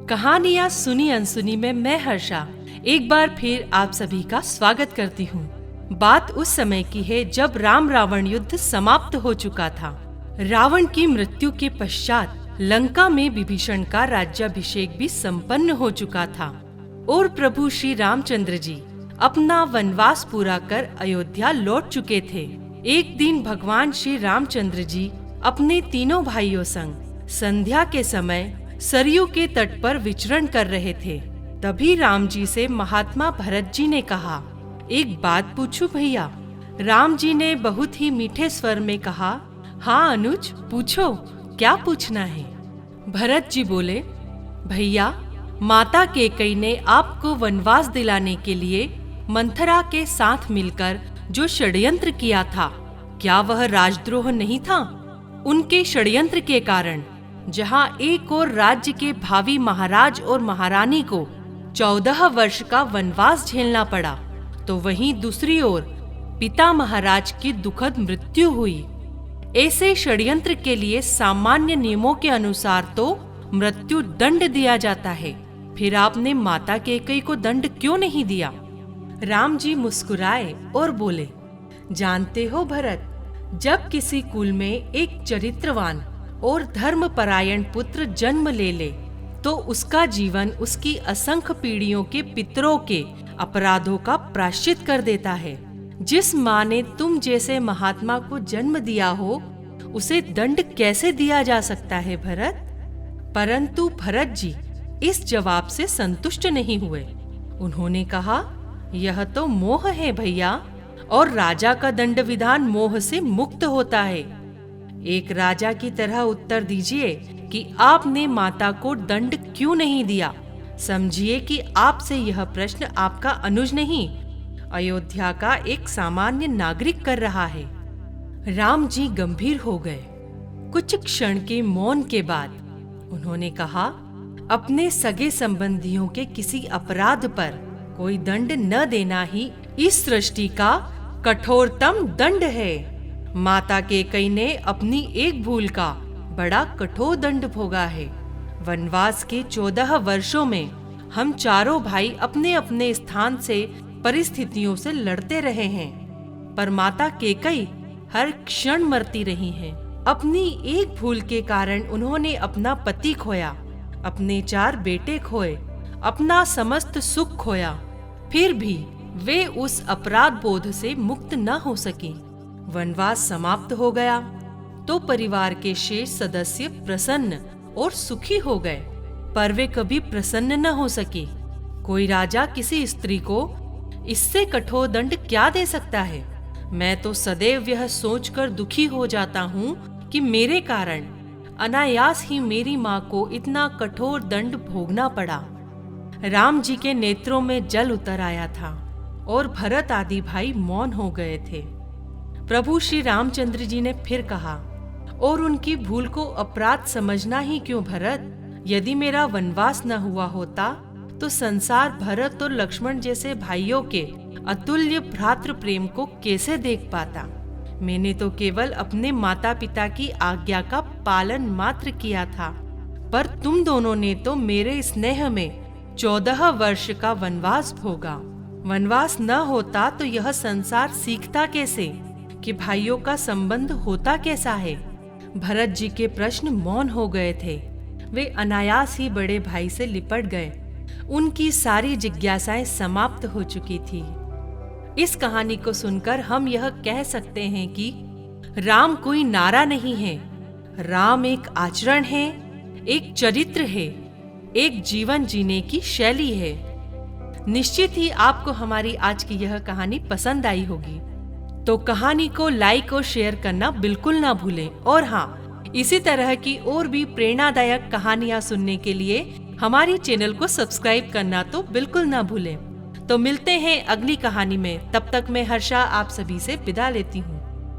कहानियाँ सुनी अनसुनी में मैं हर्षा एक बार फिर आप सभी का स्वागत करती हूँ। बात उस समय की है जब राम रावण युद्ध समाप्त हो चुका था। रावण की मृत्यु के पश्चात लंका में विभीषण का राज्याभिषेक भी संपन्न हो चुका था और प्रभु श्री रामचंद्र जी अपना वनवास पूरा कर अयोध्या लौट चुके थे। एक दिन भगवान श्री रामचंद्र जी अपने तीनों भाइयों संग संध्या के समय सरयू के तट पर विचरण कर रहे थे। तभी राम जी से महात्मा भरत जी ने कहा, एक बात पूछूं भैया। राम जी ने बहुत ही मीठे स्वर में कहा, हाँ अनुज पूछो, क्या पूछना है। भरत जी बोले, भैया माता कैकेयी ने आपको वनवास दिलाने के लिए मंथरा के साथ मिलकर जो षड्यंत्र किया था, क्या वह राजद्रोह नहीं था? उनके षड्यंत्र के कारण जहां एक और राज्य के भावी महाराज और महारानी को 14 वर्ष का वनवास झेलना पड़ा, तो वहीं दूसरी ओर पिता महाराज की दुखद मृत्यु हुई। ऐसे षड्यंत्र के लिए सामान्य नियमों के अनुसार तो मृत्यु दंड दिया जाता है, फिर आपने माता कैकेयी को दंड क्यों नहीं दिया? राम जी मुस्कुराए और बोले, जानते हो भरत, जब किसी कुल में एक चरित्रवान और धर्मपरायण पुत्र जन्म ले तो उसका जीवन उसकी असंख्य पीढ़ियों के पितरों के अपराधों का प्रायश्चित कर देता है। जिस माँ ने तुम जैसे महात्मा को जन्म दिया हो, उसे दंड कैसे दिया जा सकता है भरत? परंतु भरत जी इस जवाब से संतुष्ट नहीं हुए। उन्होंने कहा, यह तो मोह है भैया, और राजा का दंड विधान मोह से मुक्त होता है। एक राजा की तरह उत्तर दीजिए कि आपने माता को दंड क्यों नहीं दिया। समझिए कि आपसे यह प्रश्न आपका अनुज नहीं, अयोध्या का एक सामान्य नागरिक कर रहा है। राम जी गंभीर हो गए। कुछ क्षण के मौन के बाद उन्होंने कहा, अपने सगे संबंधियों के किसी अपराध पर कोई दंड न देना ही इस सृष्टि का कठोरतम दंड है। माता कैकेयी ने अपनी एक भूल का बड़ा कठोर दंड भोगा है। वनवास के 14 वर्षों में हम चारों भाई अपने अपने स्थान से परिस्थितियों से लड़ते रहे हैं, पर माता कैकेयी हर क्षण मरती रही हैं। अपनी एक भूल के कारण उन्होंने अपना पति खोया, अपने 4 बेटे खोए, अपना समस्त सुख खोया, फिर भी वे उस अपराध बोध से मुक्त न हो सकी। वनवास समाप्त हो गया तो परिवार के शेष सदस्य प्रसन्न और सुखी हो गए, पर वे कभी प्रसन्न न हो सके। कोई राजा किसी स्त्री को इससे कठोर दंड क्या दे सकता है? मैं तो सदैव यह सोचकर दुखी हो जाता हूँ कि मेरे कारण अनायास ही मेरी माँ को इतना कठोर दंड भोगना पड़ा। राम जी के नेत्रों में जल उतर आया था और भरत आदि भाई मौन हो गए थे। प्रभु श्री रामचंद्र जी ने फिर कहा, और उनकी भूल को अपराध समझना ही क्यों भरत? यदि मेरा वनवास न हुआ होता तो संसार भरत और लक्ष्मण जैसे भाइयों के अतुल्य भ्रातृ प्रेम को कैसे देख पाता? मैंने तो केवल अपने माता पिता की आज्ञा का पालन मात्र किया था, पर तुम दोनों ने तो मेरे स्नेह में 14 वर्ष का वनवास भोगा। वनवास न होता तो यह संसार सीखता कैसे कि भाइयों का संबंध होता कैसा है? भरत जी के प्रश्न मौन हो गए थे। वे अनायास ही बड़े भाई से लिपट गए। उनकी सारी जिज्ञासाएं समाप्त हो चुकी थी। इस कहानी को सुनकर हम यह कह सकते हैं कि राम कोई नारा नहीं है, राम एक आचरण है, एक चरित्र है, एक जीवन जीने की शैली है। निश्चित ही आपको हमारी आज की यह कहानी पसंद आई होगी, तो कहानी को लाइक और शेयर करना बिल्कुल ना भूलें। और हाँ, इसी तरह की और भी प्रेरणादायक कहानियां सुनने के लिए हमारी चैनल को सब्सक्राइब करना तो बिल्कुल ना भूलें। तो मिलते हैं अगली कहानी में। तब तक मैं हर्षा आप सभी से विदा लेती हूँ।